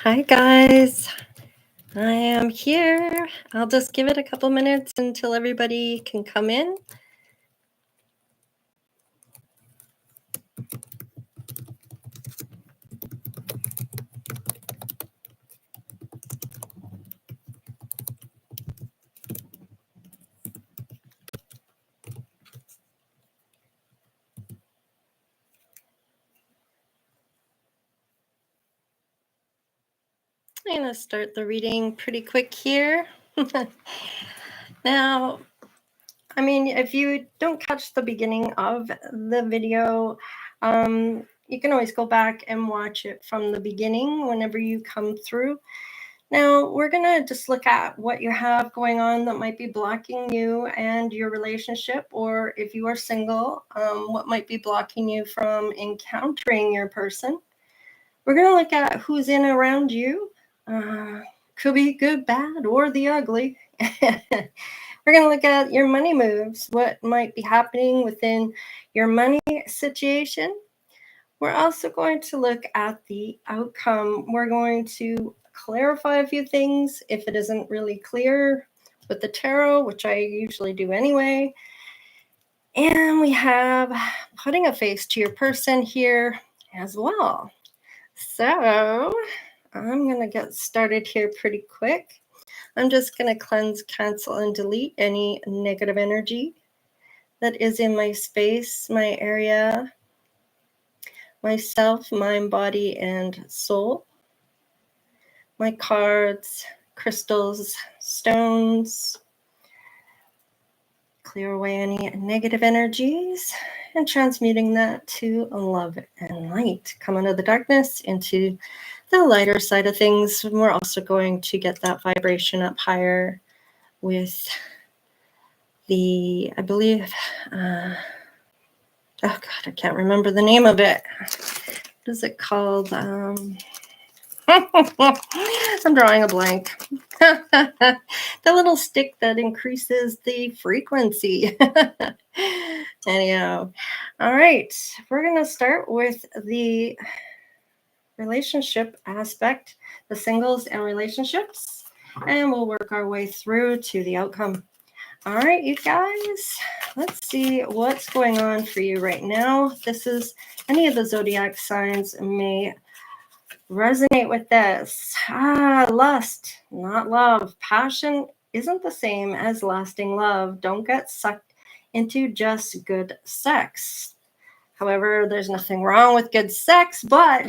Hi guys, I am here. I'll just give it a couple minutes until everybody can come in. I'm going to start the reading pretty quick here. Now, if you don't catch the beginning of the video, you can always go back and watch it from the beginning whenever you come through. Now, we're going to just look at what you have going on that might be blocking you and your relationship, or if you are single, what might be blocking you from encountering your person. We're going to look at who's in around you. Could be good, bad, or the ugly. We're going to look at your money moves, what might be happening within your money situation. We're also going to look at the outcome. We're going to clarify a few things if it isn't really clear with the tarot, which I usually do anyway. And we have putting a face to your person here as well. So I'm going to get started here pretty quick. I'm just going to cleanse, cancel, and delete any negative energy that is in my space, my area, myself, mind, body, and soul. My cards, crystals, stones. Clear away any negative energies and transmuting that to love and light. Come out of the darkness into the lighter side of things. And we're also going to get that vibration up higher with the, I believe, oh God, I can't remember the name of it. What is it called? I'm drawing a blank. The little stick that increases the frequency. Anyhow, all right, we're going to start with the relationship aspect, the singles and relationships, and we'll work our way through to the outcome. All right, you guys, let's see what's going on for you right now. This is any of the zodiac signs may resonate with this. Lust, not love. Passion isn't the same as lasting love. Don't get sucked into just good sex. However, there's nothing wrong with good sex, but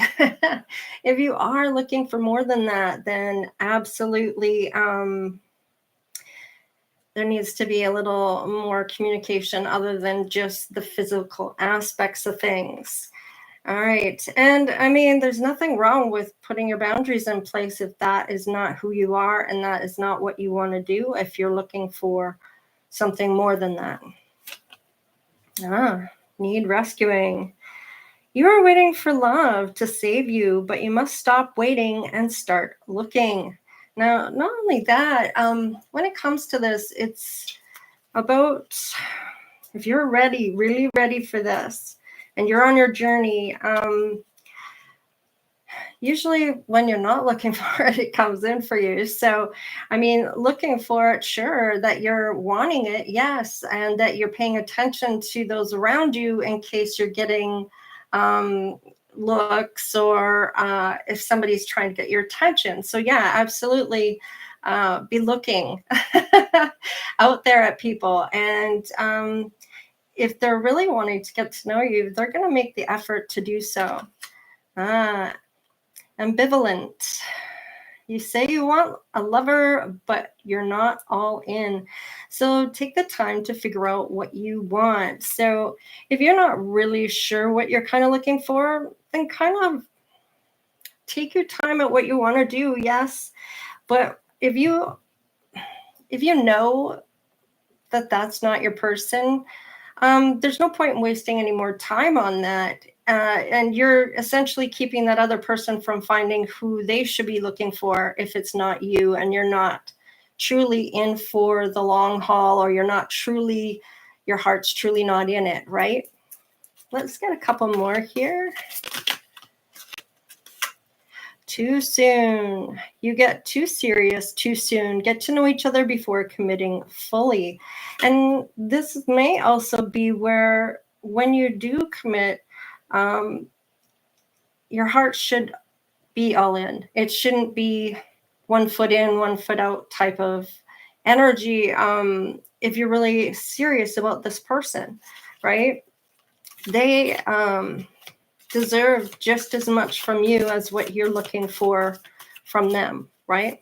if you are looking for more than that, then absolutely there needs to be a little more communication other than just the physical aspects of things. All right. And there's nothing wrong with putting your boundaries in place if that is not who you are and that is not what you want to do, if you're looking for something more than that. Need rescuing. You are waiting for love to save you, but you must stop waiting and start looking. Now, not only that, when it comes to this, it's about if you're ready, really ready for this, and you're on your journey, usually when you're not looking for it, it comes in for you. So, looking for it, sure, that you're wanting it, yes, and that you're paying attention to those around you in case you're getting looks or if somebody's trying to get your attention. So, yeah, absolutely be looking out there at people. And if they're really wanting to get to know you, they're going to make the effort to do so. Ambivalent. You say you want a lover, but you're not all in. So take the time to figure out what you want. So if you're not really sure what you're kind of looking for, then kind of take your time at what you want to do, yes. But if you know that that's not your person, there's no point in wasting any more time on that. And you're essentially keeping that other person from finding who they should be looking for if it's not you and you're not truly in for the long haul, or your heart's truly not in it, right? Let's get a couple more here. Too soon. You get too serious too soon. Get to know each other before committing fully. And this may also be where, when you do commit, um, your heart should be all in. It shouldn't be one foot in, one foot out type of energy. If you're really serious about this person, right? They deserve just as much from you as what you're looking for from them, right?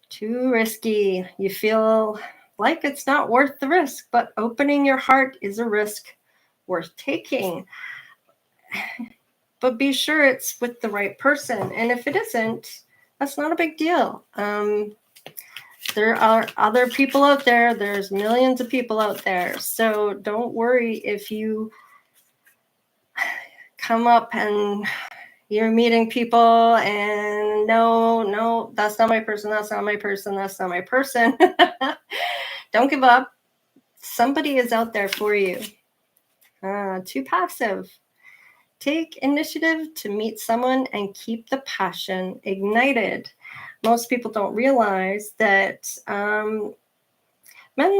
Too risky. You feel like it's not worth the risk, but opening your heart is a risk worth taking. But be sure it's with the right person. And if it isn't, that's not a big deal. There are other people out there. There's millions of people out there. So don't worry if you come up and you're meeting people and no, that's not my person. That's not my person. That's not my person. Don't give up. Somebody is out there for you. Too passive. Take initiative to meet someone and keep the passion ignited. Most people don't realize that men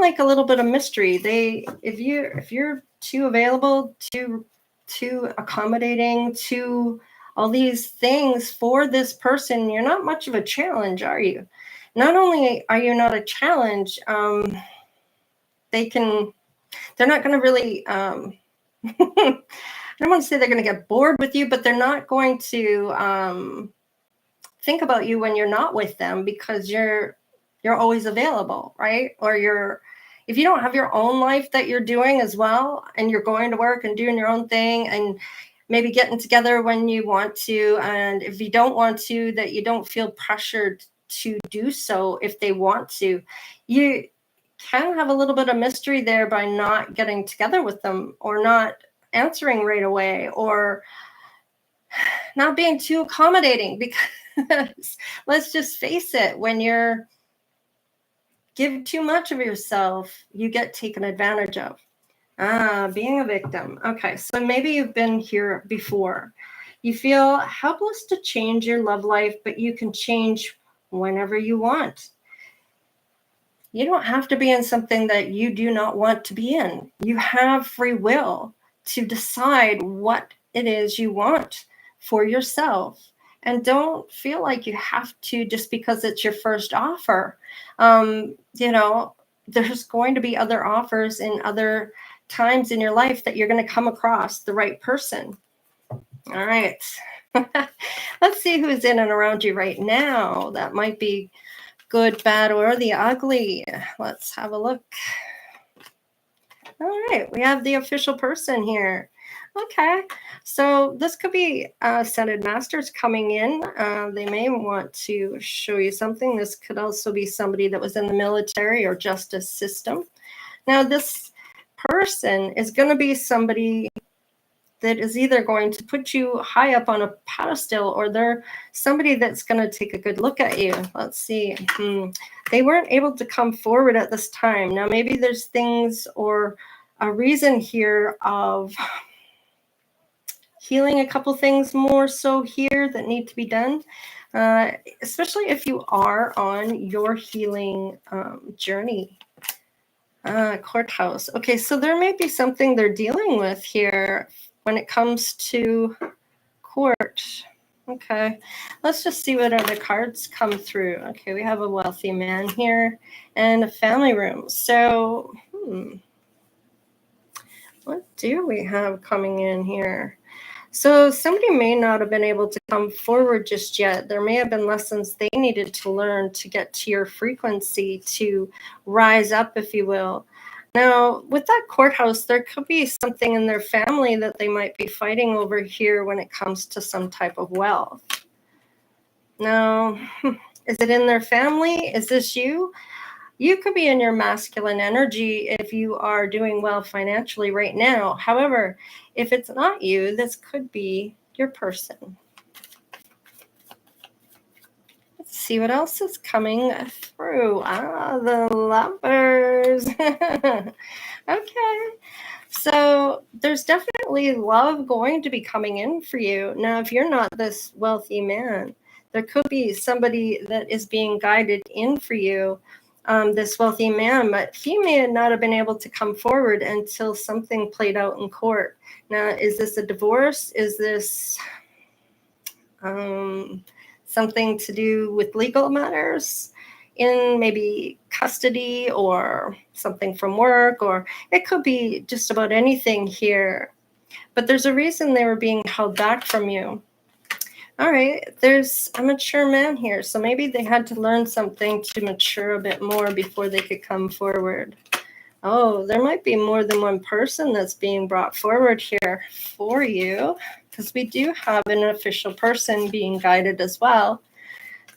like a little bit of mystery. If you're too available, too accommodating, too all these things for this person, you're not much of a challenge, are you? Not only are you not a challenge, they're not going to really. I don't want to say they're going to get bored with you, but they're not going to think about you when you're not with them, because you're always available, right? Or if you don't have your own life that you're doing as well, and you're going to work and doing your own thing and maybe getting together when you want to, and if you don't want to, that you don't feel pressured to do so if they want to. You can have a little bit of mystery there by not getting together with them, or not answering right away, or not being too accommodating, because let's just face it, when you're give too much of yourself, you get taken advantage of. Being a victim. Okay, so maybe you've been here before. You feel helpless to change your love life, but you can change whenever you want. You don't have to be in something that you do not want to be in. You have free will to decide what it is you want for yourself. And don't feel like you have to just because it's your first offer. There's going to be other offers in other times in your life that you're going to come across the right person. All right. Let's see who's in and around you right now. That might be good, bad, or the ugly. Let's have a look. All right, we have the official person here. Okay, so this could be Ascended Masters coming in. They may want to show you something. This could also be somebody that was in the military or justice system. Now, this person is going to be somebody that is either going to put you high up on a pedestal, or they're somebody that's going to take a good look at you. Let's see. They weren't able to come forward at this time. Now, maybe there's things or a reason here of healing a couple things more so here that need to be done, especially if you are on your healing journey. Courthouse. Okay, so there may be something they're dealing with here when it comes to court. Okay, let's just see what other cards come through. Okay, we have a wealthy man here and a family room. So, what do we have coming in here? So somebody may not have been able to come forward just yet. There may have been lessons they needed to learn to get to your frequency, to rise up, if you will. Now, with that courthouse, there could be something in their family that they might be fighting over here when it comes to some type of wealth. Now, is it in their family? Is this you? You could be in your masculine energy if you are doing well financially right now. However, if it's not you, this could be your person. Let's see what else is coming through. The Lovers. Okay. So there's definitely love going to be coming in for you. Now, if you're not this wealthy man, there could be somebody that is being guided in for you, this wealthy man, but he may not have been able to come forward until something played out in court. Now, is this a divorce? Is this something to do with legal matters in maybe custody or something from work, or it could be just about anything here. But there's a reason they were being held back from you. All right, there's a mature man here, so maybe they had to learn something to mature a bit more before they could come forward. Oh, there might be more than one person that's being brought forward here for you, because we do have an official person being guided as well.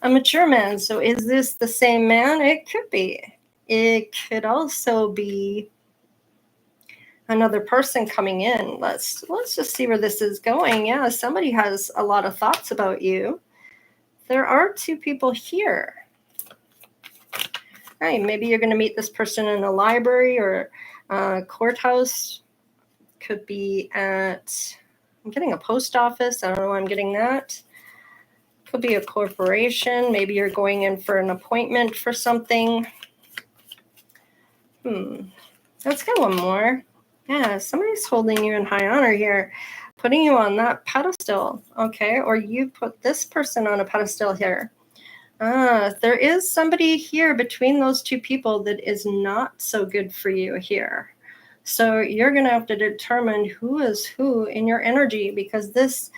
A mature man. So is this the same man? It could be. It could also be another person coming in. Let's just see where this is going. Yeah, somebody has a lot of thoughts about you. There are two people here. All right, maybe you're going to meet this person in a library or a courthouse. Could be at, I'm getting a post office. I don't know why I'm getting that. Could be a corporation. Maybe you're going in for an appointment for something. Let's get one more. Yeah, somebody's holding you in high honor here, putting you on that pedestal. Okay, or you put this person on a pedestal here. There is somebody here between those two people that is not so good for you here. So you're going to have to determine who is who in your energy, because these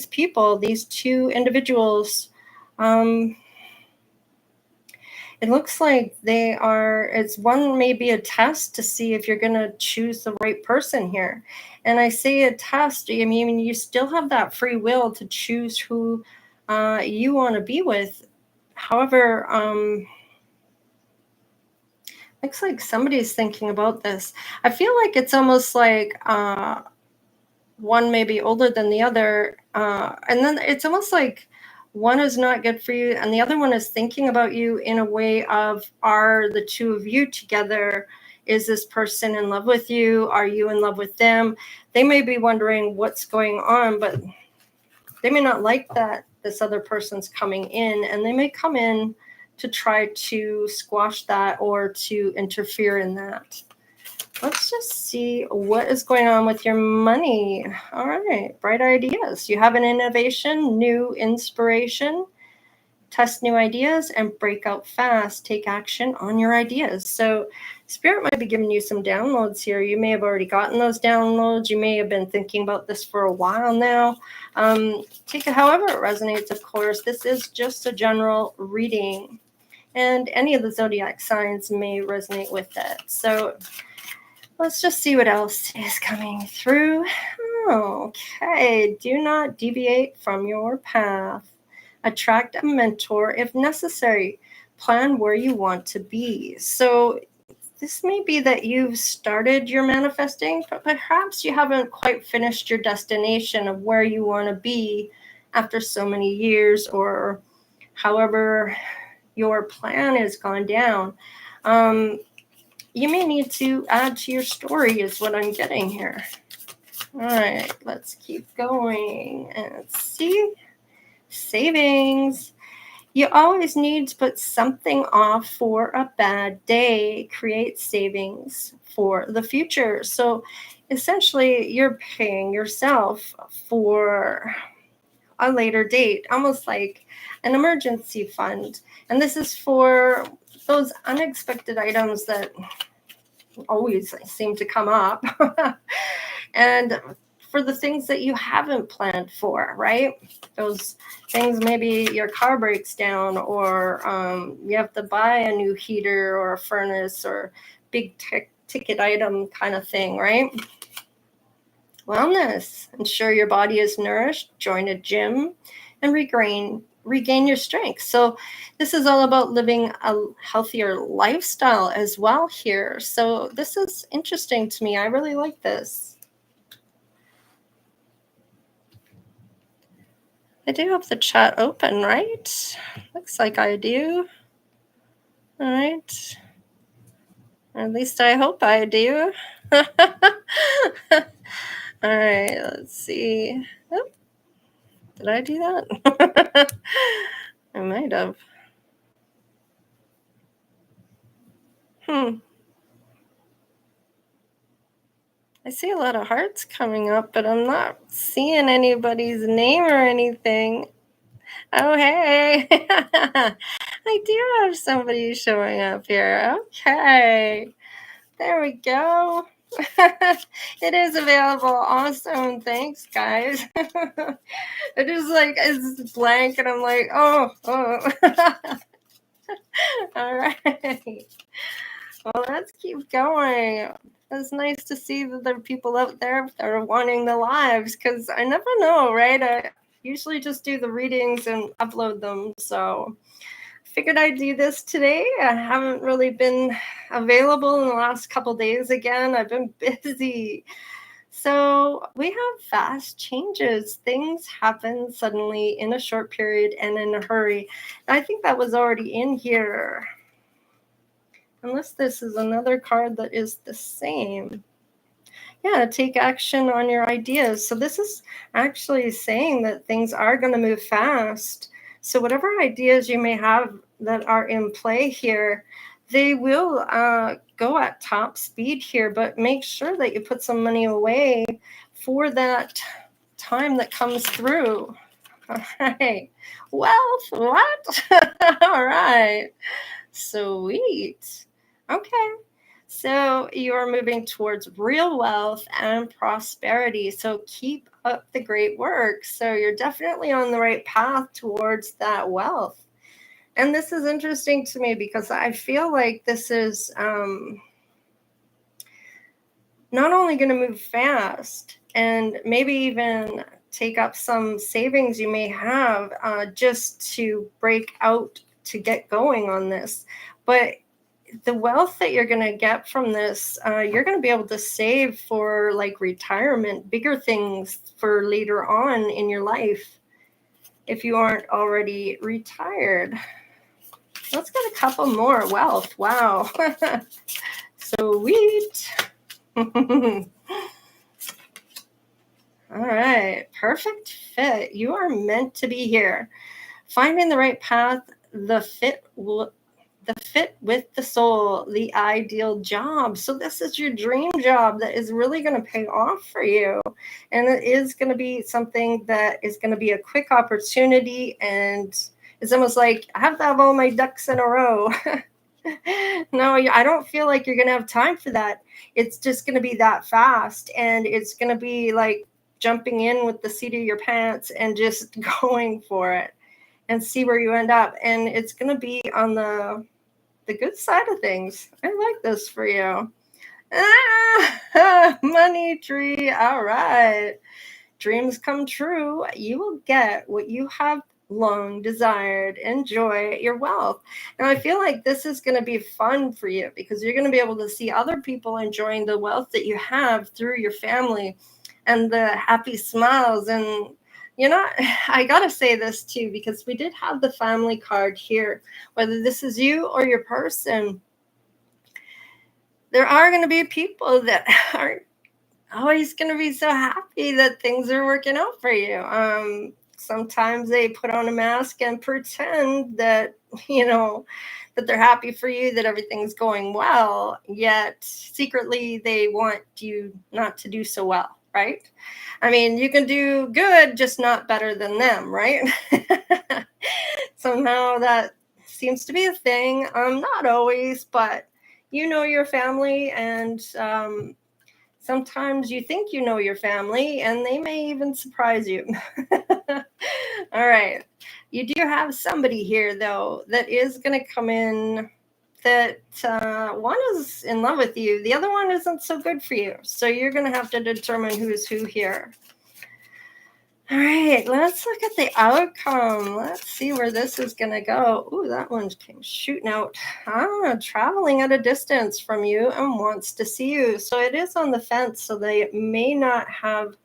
people, these two individuals, it looks like it's one, maybe a test to see if you're going to choose the right person here. And I say a test, I mean, you still have that free will to choose who you want to be with. However, looks like somebody's thinking about this. I feel like it's almost like one may be older than the other. And then it's almost like one is not good for you and the other one is thinking about you in a way of, are the two of you together? Is this person in love with you? Are you in love with them? They may be wondering what's going on, but they may not like that this other person's coming in, and they may come in to try to squash that or to interfere in that. Let's just see what is going on with your money. All right, bright ideas. You have an innovation, new inspiration, test new ideas, and break out fast. Take action on your ideas. So Spirit might be giving you some downloads here. You may have already gotten those downloads. You may have been thinking about this for a while now. Take it however it resonates, of course. This is just a general reading, and any of the zodiac signs may resonate with it. So let's just see what else is coming through. Okay, do not deviate from your path. Attract a mentor if necessary. Plan where you want to be. So this may be that you've started your manifesting, but perhaps you haven't quite finished your destination of where you want to be after so many years, or however your plan has gone down. You may need to add to your story is what I'm getting here. All right, let's keep going and see. Savings. You always need to put something off for a bad day. Create savings for the future. So essentially, you're paying yourself for a later date, almost like an emergency fund. And this is for those unexpected items that always seem to come up. And for the things that you haven't planned for, right? Those things, maybe your car breaks down, or you have to buy a new heater or a furnace or big ticket item kind of thing, right? Wellness. Ensure your body is nourished. Join a gym and regain your strength. So this is all about living a healthier lifestyle as well here. So this is interesting to me. I really like this. I do have the chat open, right? Looks like I do. All right. Or at least I hope I do. All right, let's see. Oh, did I do that? I might have. Hmm. I see a lot of hearts coming up, but I'm not seeing anybody's name or anything. Oh, hey. I do have somebody showing up here. Okay. There we go. It is available. Awesome. Thanks, guys. It is like it's blank, and I'm like, oh. All right. Well, let's keep going. It's nice to see that there are people out there that are wanting the lives, because I never know, right? I usually just do the readings and upload them. So figured I'd do this today. I haven't really been available in the last couple days again. I've been busy. So we have fast changes. Things happen suddenly in a short period and in a hurry. I think that was already in here. Unless this is another card that is the same. Yeah, take action on your ideas. So this is actually saying that things are going to move fast. So whatever ideas you may have that are in play here, they will go at top speed here, but make sure that you put some money away for that time that comes through. All right. Wealth, what? All right. Sweet. Okay. So you are moving towards real wealth and prosperity. So keep up the great work. So you're definitely on the right path towards that wealth. And this is interesting to me because I feel like this is not only going to move fast and maybe even take up some savings you may have just to break out to get going on this. But the wealth that you're going to get from this, you're going to be able to save for like retirement, bigger things for later on in your life if you aren't already retired. Let's get a couple more. Wealth. Wow. Sweet. All right. Perfect fit. You are meant to be here. Finding the right path, the fit with the soul, the ideal job. So this is your dream job that is really going to pay off for you. And it is going to be something that is going to be a quick opportunity. And it's almost like I have to have all my ducks in a row. No, I don't feel like you're going to have time for that. It's just going to be that fast. And it's going to be like jumping in with the seat of your pants and just going for it and see where you end up. And it's going to be on the good side of things. I like this for you. Money tree. All right. Dreams come true. You will get what you have long desired. Enjoy your wealth. And I feel like this is going to be fun for you because you're going to be able to see other people enjoying the wealth that you have through your family and the happy smiles. And I got to say this too, because we did have the family card here. Whether this is you or your person, there are going to be people that aren't always going to be so happy that things are working out for you. Sometimes they put on a mask and pretend that, that they're happy for you, that everything's going well, yet secretly they want you not to do so well, right? I mean, you can do good, just not better than them, right? Somehow that seems to be a thing. Not always, but you know your family, and sometimes you think you know your family, and they may even surprise you. All right. You do have somebody here, though, that is going to come in that one is in love with you. The other one isn't so good for you. So you're going to have to determine who's who here. All right, let's look at the outcome. Let's see where this is going to go. Ooh, that one came shooting out. Traveling at a distance from you and wants to see you. So it is on the fence, so they may not have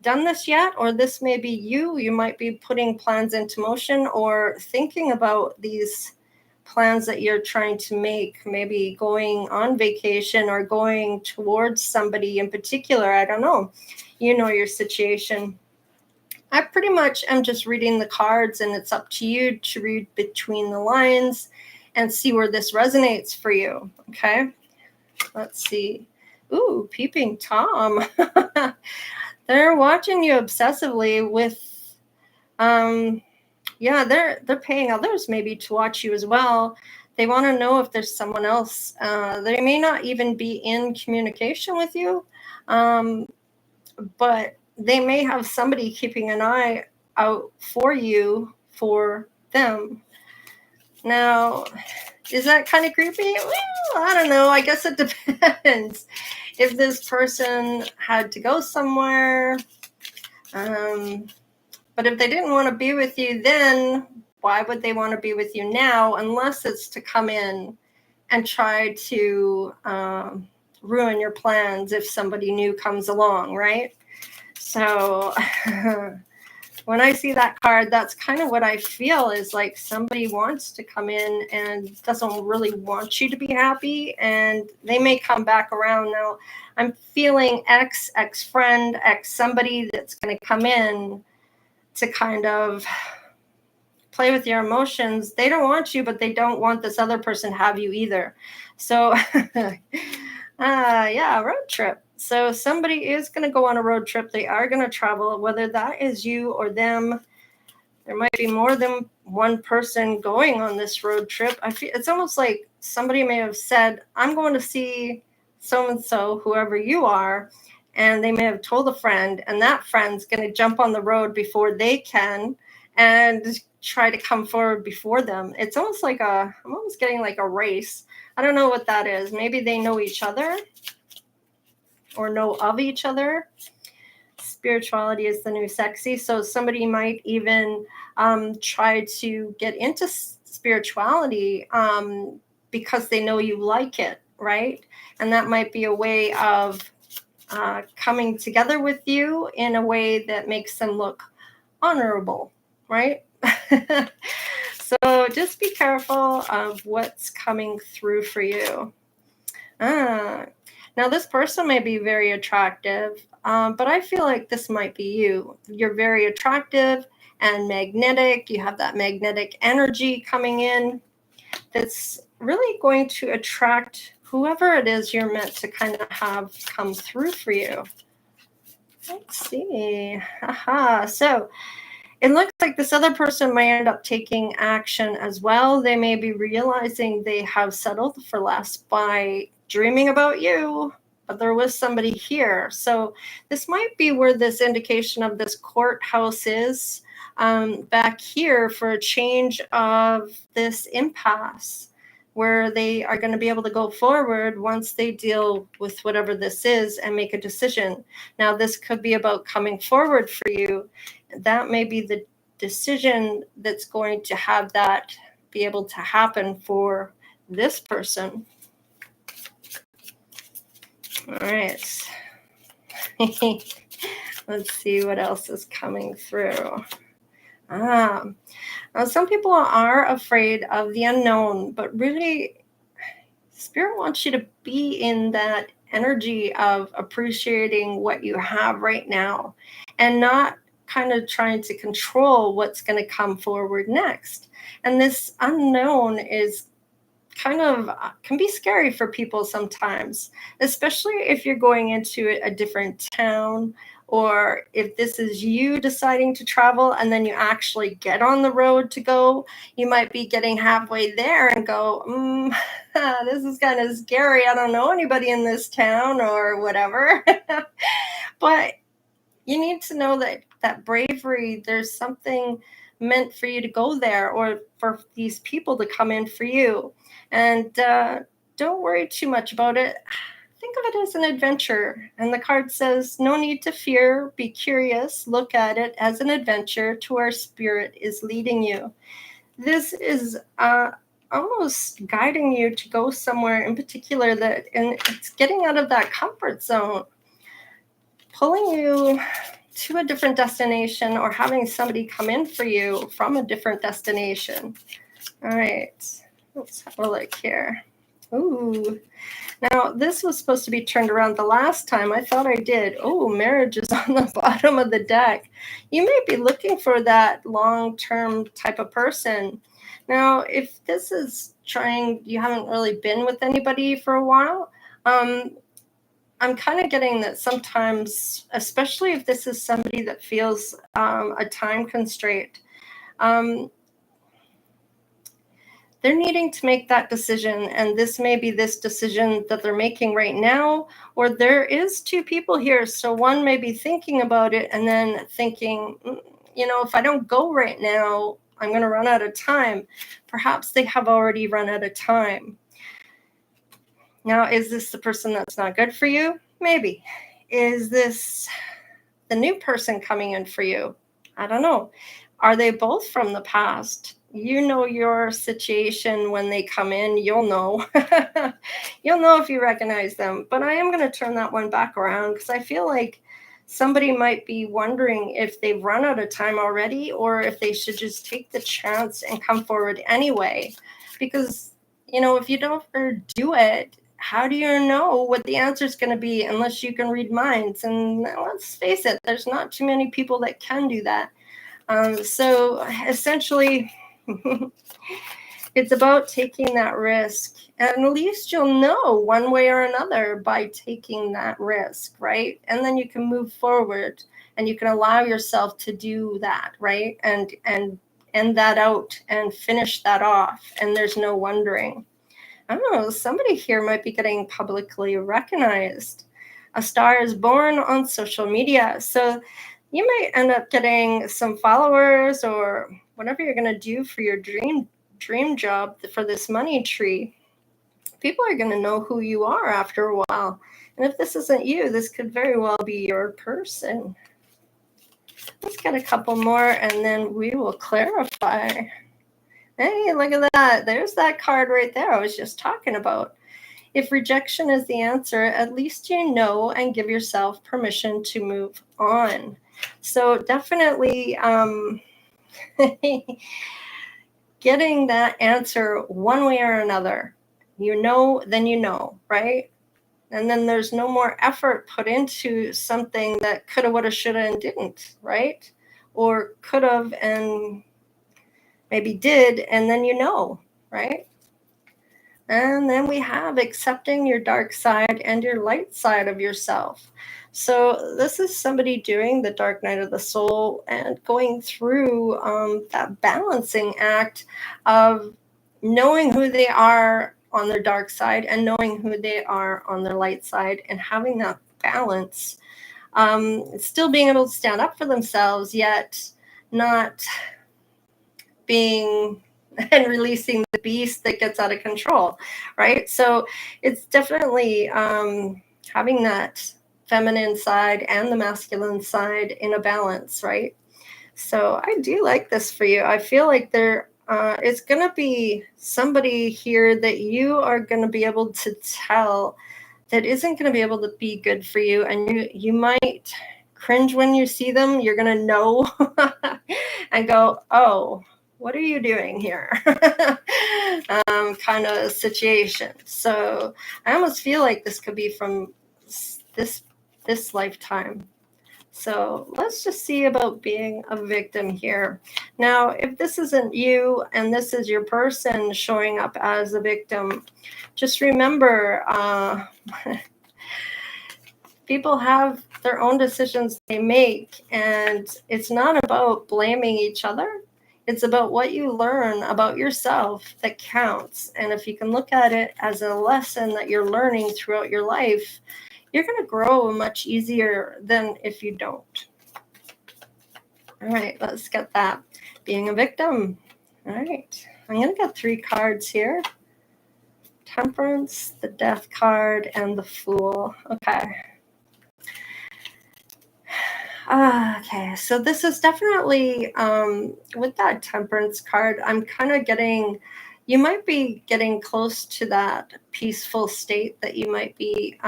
done this yet, or this may be you. You might be putting plans into motion or thinking about these plans that you're trying to make, maybe going on vacation or going towards somebody in particular. I don't know. You know your situation. I pretty much am just reading the cards, and it's up to you to read between the lines and see where this resonates for you. Okay, let's see. Ooh, peeping Tom. They're watching you obsessively with, yeah, they're paying others maybe to watch you as well. They want to know if there's someone else. They may not even be in communication with you, but they may have somebody keeping an eye out for you, for them. Now, is that kind of creepy? Well, I don't know. I guess it depends. If this person had to go somewhere, but if they didn't want to be with you then, why would they want to be with you now, unless it's to come in and try to ruin your plans if somebody new comes along, right? So when I see that card, that's kind of what I feel, is like somebody wants to come in and doesn't really want you to be happy, and they may come back around. Now, I'm feeling ex-friend, somebody that's going to come in to kind of play with your emotions. They don't want you, but they don't want this other person to have you either. So, yeah, road trip. So somebody is going to go on a road trip. They are going to travel, whether that is you or them. There might be more than one person going on this road trip. I feel it's almost like somebody may have said, I'm going to see so-and-so, whoever you are. And they may have told a friend, and that friend's going to jump on the road before they can and try to come forward before them. It's almost like I'm almost getting like a race. I don't know what that is. Maybe they know each other or know of each other. Spirituality is the new sexy. So somebody might even try to get into spirituality because they know you like it, right? And that might be a way of coming together with you in a way that makes them look honorable, right? So just be careful of what's coming through for you. Now, this person may be very attractive, but I feel like this might be you. You're very attractive and magnetic. You have that magnetic energy coming in that's really going to attract whoever it is you're meant to kind of have come through for you. Let's see. Aha. So it looks like this other person may end up taking action as well. They may be realizing they have settled for less by dreaming about you, but there was somebody here. So this might be where this indication of this courthouse is, back here for a change of this impasse, where they are going to be able to go forward once they deal with whatever this is and make a decision. Now, this could be about coming forward for you. That may be the decision that's going to have that be able to happen for this person. All right. Let's see what else is coming through. Now, some people are afraid of the unknown, but really, Spirit wants you to be in that energy of appreciating what you have right now and not kind of trying to control what's going to come forward next. And this unknown is kind of can be scary for people sometimes, especially if you're going into a different town, or if this is you deciding to travel and then you actually get on the road to go. You might be getting halfway there and go, this is kind of scary. I don't know anybody in this town or whatever. But you need to know that bravery, there's something meant for you to go there, or for these people to come in for you. And don't worry too much about it. Think of it as an adventure. And the card says, no need to fear, be curious, look at it as an adventure to where Spirit is leading you. This is almost guiding you to go somewhere in particular, and it's getting out of that comfort zone, pulling you to a different destination, or having somebody come in for you from a different destination. All right. Let's have a look here. Ooh. Now, this was supposed to be turned around the last time. I thought I did. Oh, marriage is on the bottom of the deck. You may be looking for that long-term type of person. Now, if this is trying, you haven't really been with anybody for a while, I'm kind of getting that sometimes, especially if this is somebody that feels a time constraint, they're needing to make that decision, and this may be this decision that they're making right now, or there is two people here. So one may be thinking about it and then thinking, if I don't go right now, I'm going to run out of time. Perhaps they have already run out of time. Now, is this the person that's not good for you? Maybe. Is this the new person coming in for you? I don't know. Are they both from the past? You know your situation when they come in. You'll know. You'll know if you recognize them. But I am going to turn that one back around because I feel like somebody might be wondering if they've run out of time already or if they should just take the chance and come forward anyway. Because, if you don't ever do it, how do you know what the answer is going to be unless you can read minds? And let's face it, there's not too many people that can do that. So essentially, it's about taking that risk. And at least you'll know one way or another by taking that risk, right? And then you can move forward and you can allow yourself to do that, right? And end that out and finish that off. And there's no wondering. I don't know, somebody here might be getting publicly recognized. A star is born on social media. So you might end up getting some followers or whatever you're going to do for your dream job for this money tree. People are going to know who you are after a while. And if this isn't you, this could very well be your person. Let's get a couple more and then we will clarify. Hey, look at that. There's that card right there I was just talking about. If rejection is the answer, at least you know and give yourself permission to move on. So definitely getting that answer one way or another. Then you know, right? And then there's no more effort put into something that coulda, woulda, shoulda, and didn't, right? Or could have and maybe did, and then right? And then we have accepting your dark side and your light side of yourself. So this is somebody doing the dark night of the soul and going through that balancing act of knowing who they are on their dark side and knowing who they are on their light side and having that balance. Still being able to stand up for themselves, yet not being and releasing the beast that gets out of control, right? So it's definitely having that feminine side and the masculine side in a balance, right? So I do like this for you. I feel like there is going to be somebody here that you are going to be able to tell that isn't going to be able to be good for you, and you might cringe when you see them. You're going to know and go, oh, what are you doing here? Kind of situation. So I almost feel like this could be from this lifetime. So let's just see about being a victim here. Now, if this isn't you and this is your person showing up as a victim, just remember, people have their own decisions they make, and it's not about blaming each other. It's about what you learn about yourself that counts. And if you can look at it as a lesson that you're learning throughout your life, you're going to grow much easier than if you don't. All right, let's get that. Being a victim. All right, I'm going to get 3 cards here. Temperance, the Death card, and the Fool. Okay. Okay, so this is definitely, with that Temperance card, I'm kind of getting, you might be getting close to that peaceful state that you might be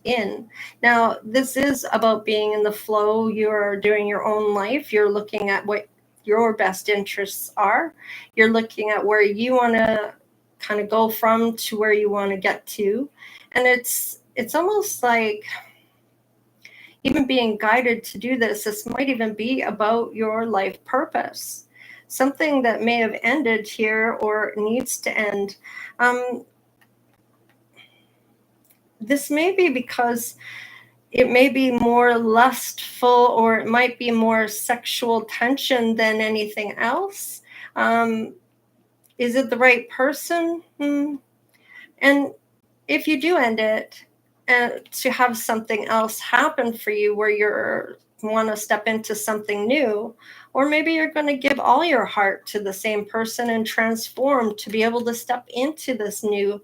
in. Now, this is about being in the flow. You're doing your own life. You're looking at what your best interests are. You're looking at where you want to kind of go from to where you want to get to. And it's almost like even being guided to do this. This might even be about your life purpose, something that may have ended here or needs to end. This may be because it may be more lustful, or it might be more sexual tension than anything else. Is it the right person? And if you do end it, to have something else happen for you where you want to step into something new, or maybe you're going to give all your heart to the same person and transform to be able to step into this new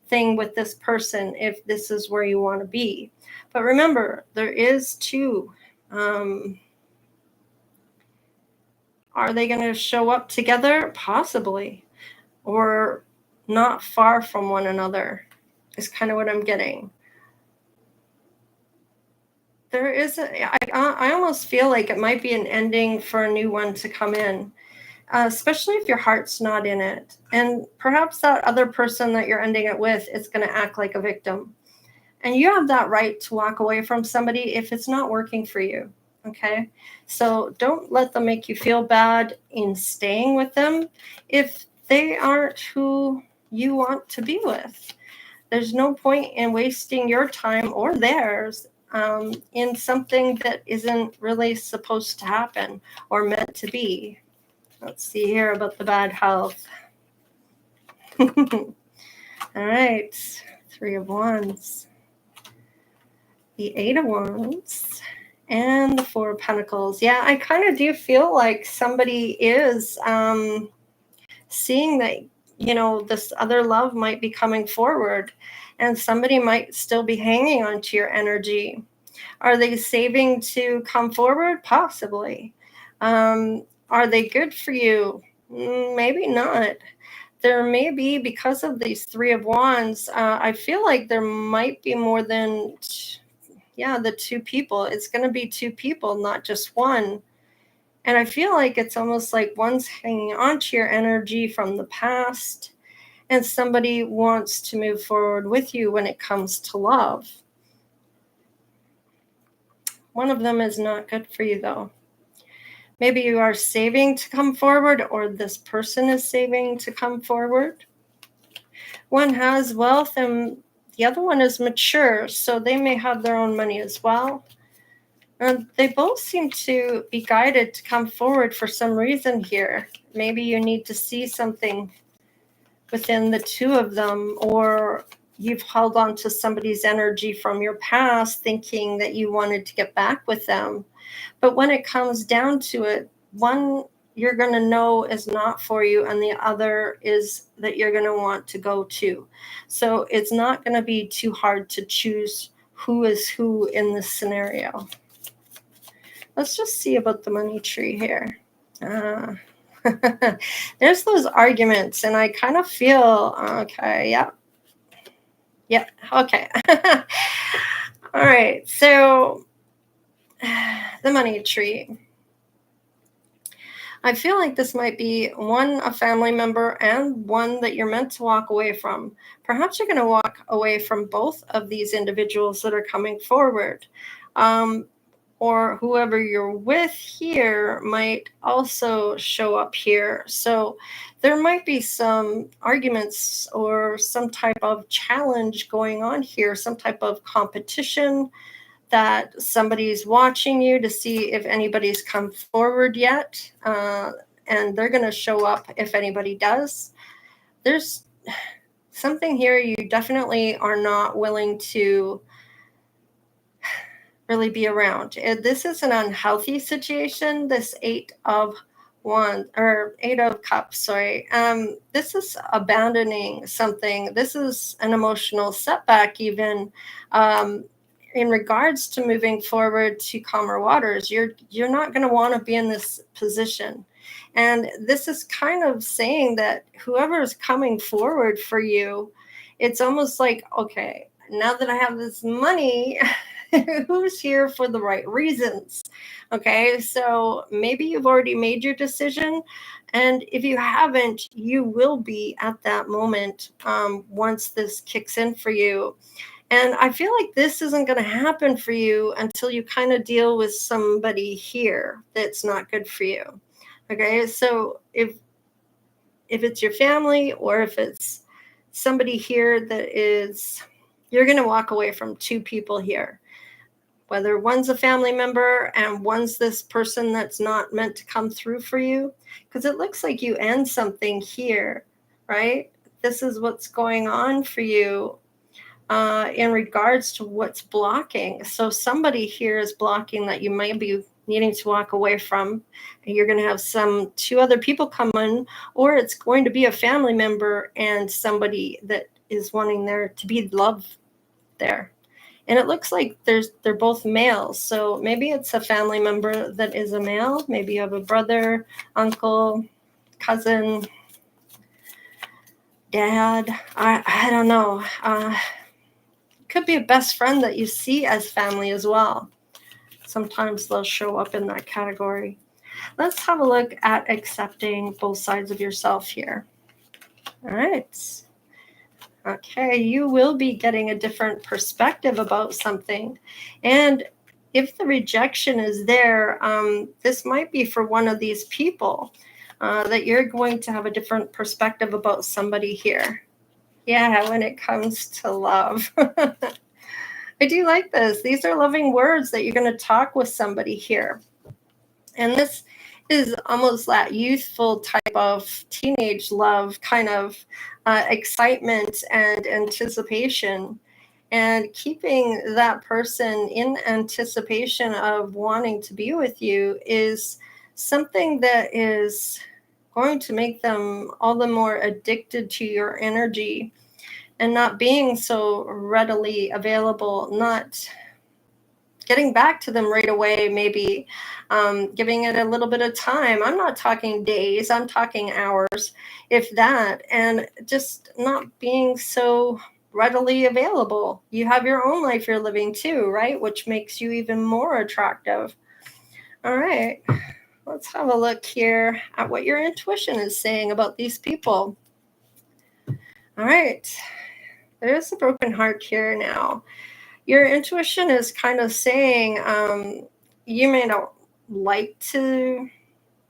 thing with this person, if this is where you want to be. But remember, there is two. Are they going to show up together? Possibly. Or not far from one another is kind of what I'm getting. There is I almost feel like it might be an ending for a new one to come in, especially if your heart's not in it. And perhaps that other person that you're ending it with is going to act like a victim. And you have that right to walk away from somebody if it's not working for you. Okay. So don't let them make you feel bad in staying with them if they aren't who you want to be with. There's no point in wasting your time or theirs in something that isn't really supposed to happen or meant to be. Let's see here about the bad health. All right. 3 of Wands. The 8 of Wands. And the 4 of Pentacles. Yeah, I kind of do feel like somebody is seeing that, this other love might be coming forward, and somebody might still be hanging on to your energy. Are they saving to come forward? Possibly. Are they good for you? Maybe not. There may be, because of these 3 of Wands, I feel like there might be more than the 2 people. It's going to be 2 people, not just one. And I feel like it's almost like one's hanging on to your energy from the past, and somebody wants to move forward with you when it comes to love. One of them is not good for you, though. Maybe you are saving to come forward, or this person is saving to come forward. One has wealth and the other one is mature, so they may have their own money as well. And they both seem to be guided to come forward for some reason here. Maybe you need to see something within the 2 of them, or you've held on to somebody's energy from your past thinking that you wanted to get back with them. But when it comes down to it, one you're going to know is not for you, and the other is that you're going to want to go to. So it's not going to be too hard to choose who is who in this scenario. Let's just see about the money tree here. There's those arguments, and I kind of feel, okay, yeah, okay. All right, so the money tree. I feel like this might be one, a family member, and one that you're meant to walk away from. Perhaps you're going to walk away from both of these individuals that are coming forward. Or whoever you're with here might also show up here. So there might be some arguments or some type of challenge going on here, some type of competition that somebody's watching you to see if anybody's come forward yet. And they're going to show up if anybody does. There's something here you definitely are not willing to really be around. This is an unhealthy situation. This 8 of Cups, sorry. This is abandoning something. This is an emotional setback, even in regards to moving forward to calmer waters. You're not going to want to be in this position. And this is kind of saying that whoever is coming forward for you, it's almost like, okay, now that I have this money, who's here for the right reasons? Okay, so maybe you've already made your decision. And if you haven't, you will be at that moment once this kicks in for you. And I feel like this isn't going to happen for you until you kind of deal with somebody here that's not good for you. Okay, so if it's your family or if it's somebody here that is, you're going to walk away from two people here, whether one's a family member and one's this person that's not meant to come through for you, because it looks like you end something here, right? This is what's going on for you in regards to what's blocking. So somebody here is blocking that you might be needing to walk away from, and you're going to have two other people come in, or it's going to be a family member and somebody that is wanting there to be love there. And it looks like they're both males. So maybe it's a family member that is a male. Maybe you have a brother, uncle, cousin, dad. I don't know. Could be a best friend that you see as family as well. Sometimes they'll show up in that category. Let's have a look at accepting both sides of yourself here. All right. Okay, you will be getting a different perspective about something. And if the rejection is there, this might be for one of these people that you're going to have a different perspective about somebody here. Yeah, when it comes to love. I do like this. These are loving words that you're going to talk with somebody here. And this is almost that youthful type of teenage love, kind of excitement and anticipation, and keeping that person in anticipation of wanting to be with you is something that is going to make them all the more addicted to your energy, and not being so readily available, not getting back to them right away, maybe giving it a little bit of time. I'm not talking days, I'm talking hours, if that, and just not being so readily available. You have your own life you're living too, right? Which makes you even more attractive. All right, let's have a look here at what your intuition is saying about these people. All right, there's a broken heart here now. Your intuition is kind of saying you may not like to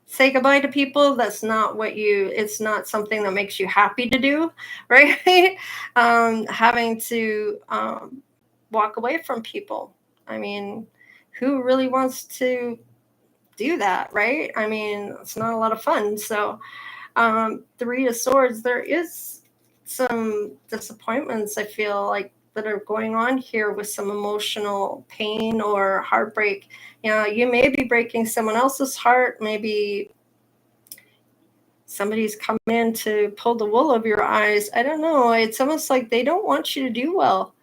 say goodbye to people. That's not it's not something that makes you happy to do, right? Having to walk away from people. I mean, who really wants to do that, right? I mean, it's not a lot of fun. So, Three of Swords, there is some disappointments, I feel like, that are going on here with some emotional pain or heartbreak. You know, you may be breaking someone else's heart. Maybe somebody's come in to pull the wool over your eyes. I don't know. It's almost like they don't want you to do well.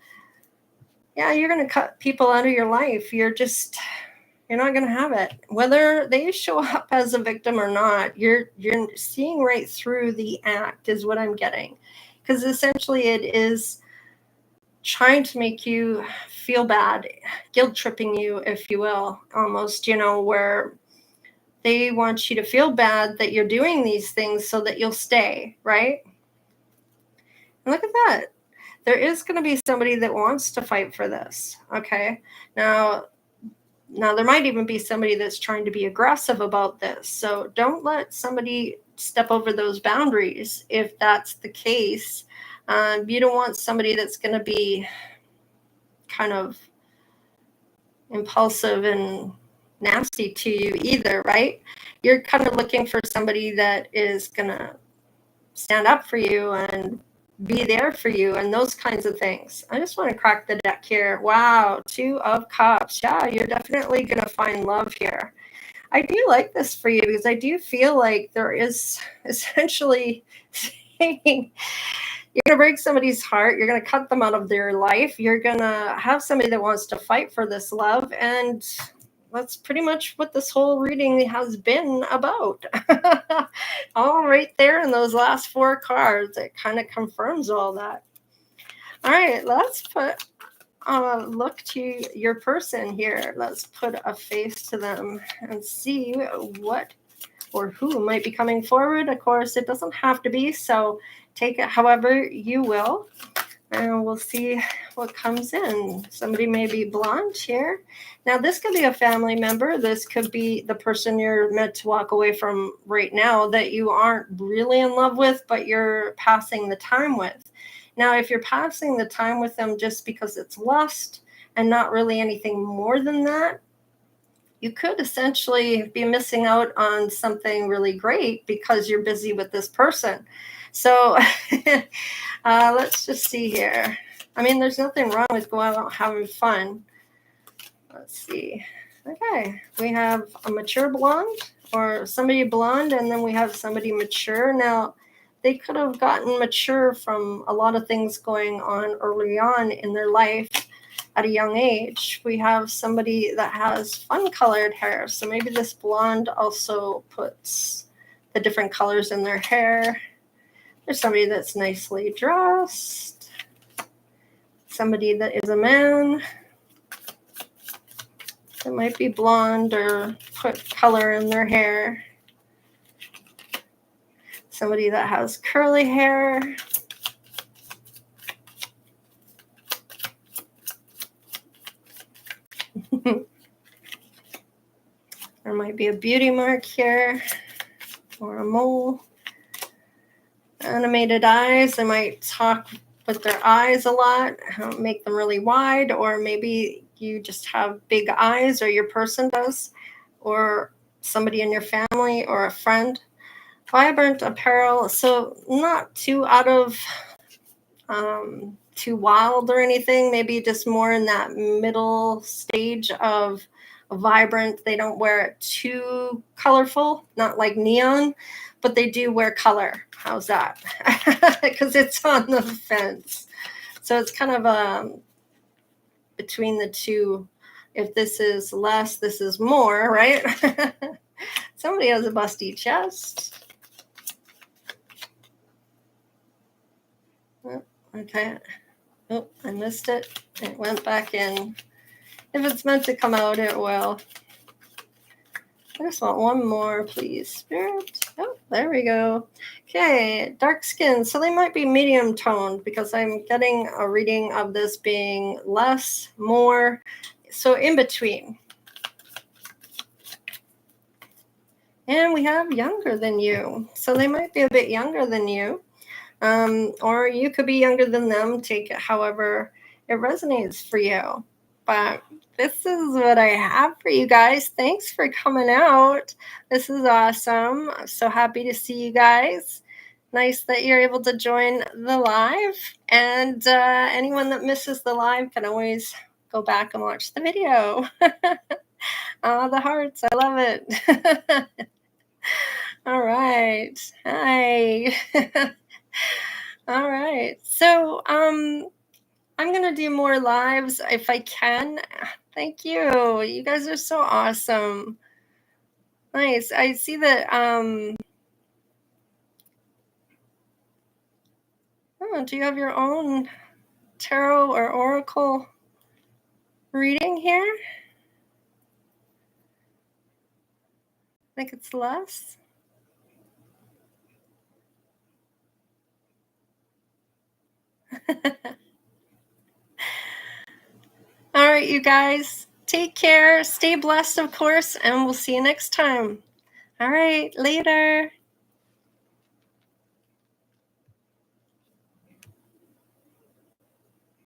Yeah, you're going to cut people out of your life. You're not going to have it. Whether they show up as a victim or not, you're seeing right through the act is what I'm getting. Because essentially it is trying to make you feel bad, guilt tripping you, if you will, almost, where they want you to feel bad that you're doing these things so that you'll stay, right? And look at that. There is going to be somebody that wants to fight for this, okay? Now there might even be somebody that's trying to be aggressive about this. So don't let somebody step over those boundaries if that's the case. You don't want somebody that's going to be kind of impulsive and nasty to you either, right? You're kind of looking for somebody that is going to stand up for you and be there for you and those kinds of things. I just want to crack the deck here. Wow, 2 of Cups. Yeah, you're definitely going to find love here. I do like this for you because I do feel like there is essentially saying you're going to break somebody's heart. You're going to cut them out of their life. You're going to have somebody that wants to fight for this love. And that's pretty much what this whole reading has been about. All right there in those last 4 cards. It kind of confirms all that. All right, let's put look to your person here. Let's put a face to them and see what or who might be coming forward. Of course, it doesn't have to be, so take it however you will. And we'll see what comes in. Somebody may be blonde here. Now, this could be a family member. This could be the person you're meant to walk away from right now that you aren't really in love with, but you're passing the time with. Now, if you're passing the time with them just because it's lust and not really anything more than that, you could essentially be missing out on something really great because you're busy with this person. So let's just see here. I mean, there's nothing wrong with going out having fun. Let's see. Okay, we have a mature blonde or somebody blonde, and then we have somebody mature. Now, they could have gotten mature from a lot of things going on early on in their life at a young age. We have somebody that has fun colored hair. So maybe this blonde also puts the different colors in their hair. There's somebody that's nicely dressed. Somebody that is a man. That might be blonde or put color in their hair. Somebody that has curly hair. There might be a beauty mark here or a mole. Animated eyes. They might talk with their eyes a lot, make them really wide, or maybe you just have big eyes, or your person does, or somebody in your family or a friend. Vibrant apparel. So not too out of too wild or anything, maybe just more in that middle stage of vibrant. They don't wear it too colorful, not like neon, but they do wear color. How's that? Because it's on the fence. So it's kind of between the two. If this is less, this is more, right? Somebody has a busty chest. Oh, okay. Oh, I missed it. It went back in. If it's meant to come out, it will. I just want one more, please, Spirit. Oh, there we go. Okay, dark skin. So they might be medium toned because I'm getting a reading of this being less, more. So in between. And we have younger than you. So they might be a bit younger than you. Or you could be younger than them. Take it however it resonates for you. But this is what I have for you guys. Thanks for coming out. This is awesome. I'm so happy to see you guys. Nice that you're able to join the live. And anyone that misses the live can always go back and watch the video. The hearts. I love it. All right. Hi. All right. So I'm going to do more lives if I can. Thank you. You guys are so awesome. Nice. I see that. Do you have your own tarot or oracle reading here? I think it's less. All right, you guys. Take care. Stay blessed, of course, and we'll see you next time. All right, later.